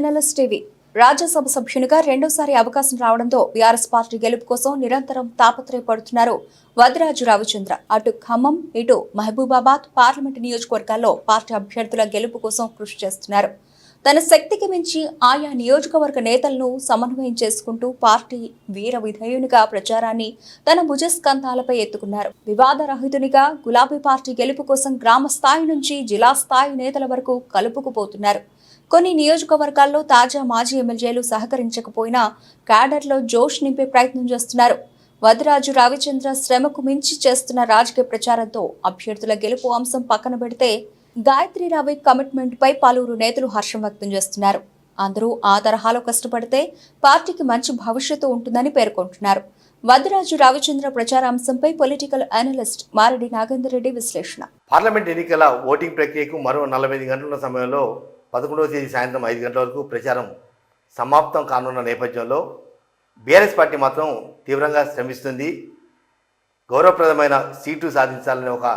Journalist TV Rajya Sabha సభ్యునిగా రెండోసారి అవకాశం రావడంతో బీఆర్ఎస్ పార్టీ గెలుపు కోసం నిరంతరం తాపత్రయపడుతున్నారు వద్దిరాజు రవిచంద్ర. అటు ఖమ్మం ఇటు మహబూబాబాద్ పార్లమెంటు నియోజకవర్గాల్లో పార్టీ అభ్యర్థుల గెలుపు కోసం కృషి చేస్తున్నారు. తన శక్తికి మించి ఆయా నియోజకవర్గ నేతలను సమన్వయం చేసుకుంటూ పార్టీ వీర విధేయునిగా ప్రచారాన్ని తన భుజస్కంధాలపై ఎత్తుకున్నారు. వివాదరహితునిగా గులాబీ పార్టీ గెలుపు కోసం గ్రామ స్థాయి నుంచి జిల్లా స్థాయి నేతల వరకు కలుపుకుపోతున్నారు. కొన్ని నియోజకవర్గాల్లో తాజా మాజీ ఎమ్మెల్యేలు సహకరించకపోయినా క్యాడర్లో జోష్ నింపే ప్రయత్నం చేస్తున్నారు. వద్దిరాజు రవిచంద్ర శ్రమకు మించి చేస్తున్న రాజకీయ ప్రచారంతో అభ్యర్థుల గెలుపు అంశం పక్కన పెడితే గాయత్రి రవి కమిట్మెంట్ పై పలువురు నేతలు హర్షం వ్యక్తం చేస్తున్నారు. అందరూ ఆ తరహాలో కష్టపడితే పార్టీకి మంచి భవిష్యత్తు ఉంటుందని పేర్కొంటున్నారు. వద్దిరాజు రవిచంద్ర ప్రచార అంశంపై పొలిటికల్ అనలిస్ట్ మారెడ్డి నాగేందర్ రెడ్డి విశ్లేషణ. పార్లమెంట్ ఎన్నికల ఓటింగ్ ప్రక్రియకు మరో 45 గంటల సమయంలో 11వ తేదీ సాయంత్రం 5 గంటల వరకు ప్రచారం సమాప్తం కానున్న నేపథ్యంలో బీఆర్ఎస్ పార్టీ మాత్రం తీవ్రంగా శ్రమిస్తుంది. గౌరవప్రదమైన సీటు సాధించాలనే ఒక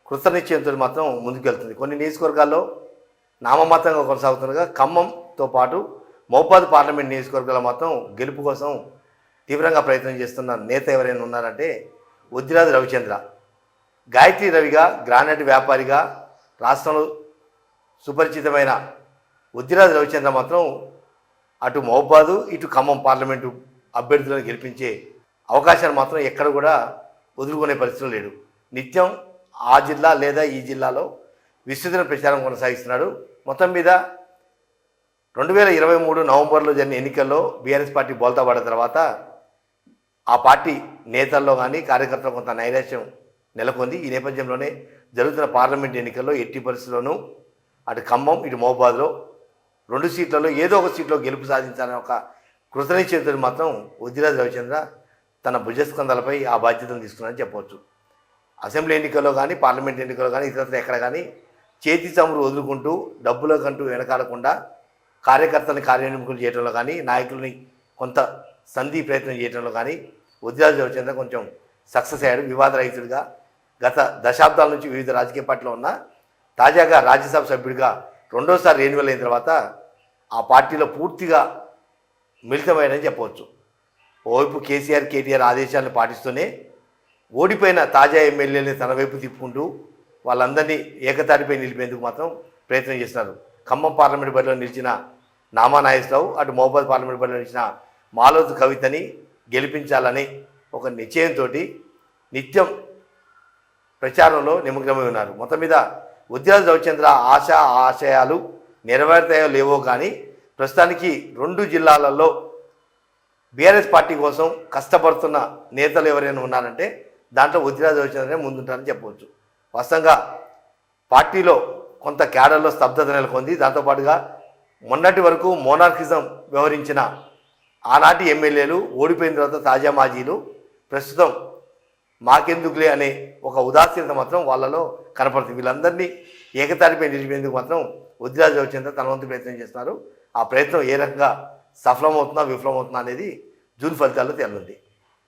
కృతనిశ్చయంతో మాత్రం ముందుకెళ్తుంది. కొన్ని నియోజకవర్గాల్లో నామమాత్రంగా కొనసాగుతుండగా ఖమ్మంతో పాటు మహబూబాబాద్ పార్లమెంట్ నియోజకవర్గాల్లో మాత్రం గెలుపు కోసం తీవ్రంగా ప్రయత్నం చేస్తున్న నేత ఎవరైనా ఉన్నారంటే వద్దిరాజు రవిచంద్ర. గాయత్రి రవిగా గ్రానైట్ వ్యాపారిగా రాష్ట్రంలో సుపరిచితమైన వద్దిరాజు రవిచంద్ర మాత్రం అటు మహబూబాబాదు ఇటు ఖమ్మం పార్లమెంటు అభ్యర్థులను గెలిపించే అవకాశాన్ని మాత్రం ఎక్కడ కూడా వదులుకునే పరిస్థితులు లేడు. నిత్యం ఆ జిల్లా లేదా ఈ జిల్లాలో విస్తృత ప్రచారం కొనసాగిస్తున్నాడు. మొత్తం మీద 2023 నవంబర్లో జరిగిన ఎన్నికల్లో బీఆర్ఎస్ పార్టీ బోల్తా పడిన తర్వాత ఆ పార్టీ నేతల్లో కానీ కార్యకర్తలు కొంత నైరాశ్యం నెలకొంది. ఈ నేపథ్యంలోనే జరుగుతున్న పార్లమెంట్ ఎన్నికల్లో ఎట్టి పరిస్థితుల్లోనూ అటు ఖమ్మం ఇటు మహబూబాబాద్లో 2 సీట్లలో ఏదో ఒక సీట్లో గెలుపు సాధించాలని ఒక కృతనిశ్చయంతో మాత్రం వద్దిరాజు రవిచంద్ర తన భుజస్కంధాలపై ఆ బాధ్యతను తీసుకున్నారని చెప్పవచ్చు. అసెంబ్లీ ఎన్నికల్లో కానీ పార్లమెంట్ ఎన్నికల్లో కానీ ఇతరత్ర ఎక్కడ కానీ చేతి చమురు వదులుకుంటూ డబ్బులకంటూ వెనకాడకుండా కార్యకర్తలను కార్యోన్ముఖులు చేయడంలో కానీ నాయకుల్ని కొంత సంధి ప్రయత్నం చేయడంలో కానీ వద్దిరాజు రవిచంద్ర కొంచెం సక్సెస్ అయ్యాడు. వివాదరహితుడిగా గత దశాబ్దాల నుంచి వివిధ రాజకీయ పార్టీలో ఉన్న తాజాగా రాజ్యసభ సభ్యుడిగా రెండోసారి రెన్యువల్ అయిన తర్వాత ఆ పార్టీలో పూర్తిగా మిళితమైనని చెప్పవచ్చు. ఓవైపు కేసీఆర్ కేటీఆర్ ఆదేశాలను పాటిస్తూనే ఓడిపోయిన తాజా ఎమ్మెల్యేని తన వైపు తిప్పుకుంటూ వాళ్ళందరినీ ఏకతాటిపై నిలిపేందుకు మాత్రం ప్రయత్నం చేస్తున్నారు. ఖమ్మం పార్లమెంట్ బరిలో నిలిచిన నామా నాగేశ్వరరావు, అటు మహబూబాబాద్ పార్లమెంట్ బరిలో నిలిచిన మాలోతు కవితని గెలిపించాలని ఒక నిశ్చయంతో నిత్యం ప్రచారంలో నిమగ్నమై ఉన్నారు. మొత్తం మీద వద్దిరాజు రవిచంద్ర ఆశయాలు నెరవేరుతాయో లేవో కానీ ప్రస్తుతానికి 2 జిల్లాలలో బీఆర్ఎస్ పార్టీ కోసం కష్టపడుతున్న నేతలు ఎవరైనా ఉన్నారంటే దాంట్లో వద్దిరాజు రవిచంద్రనే ముందుంటారని చెప్పవచ్చు. వాస్తవంగా పార్టీలో కొంత క్యాడర్లో స్తబ్దత నెలకొంది. దాంతోపాటుగా మొన్నటి వరకు మోనార్కిజం వ్యవహరించిన ఆనాటి ఎమ్మెల్యేలు ఓడిపోయిన తర్వాత తాజా మాజీలు ప్రస్తుతం మాకెందుకులే అనే ఒక ఉదాసీనత మాత్రం వాళ్ళలో కనపడుతుంది. వీళ్ళందరినీ ఏకతాటిపై నిలిపేందుకు మాత్రం వద్దిరాజు రవిచంద్ర తన వంతు ప్రయత్నం చేస్తున్నారు. ఆ ప్రయత్నం ఏ రకంగా సఫలమవుతుందా విఫలమవుతుందా అనేది జూన్ ఫలితాల్లో తేలనుంది.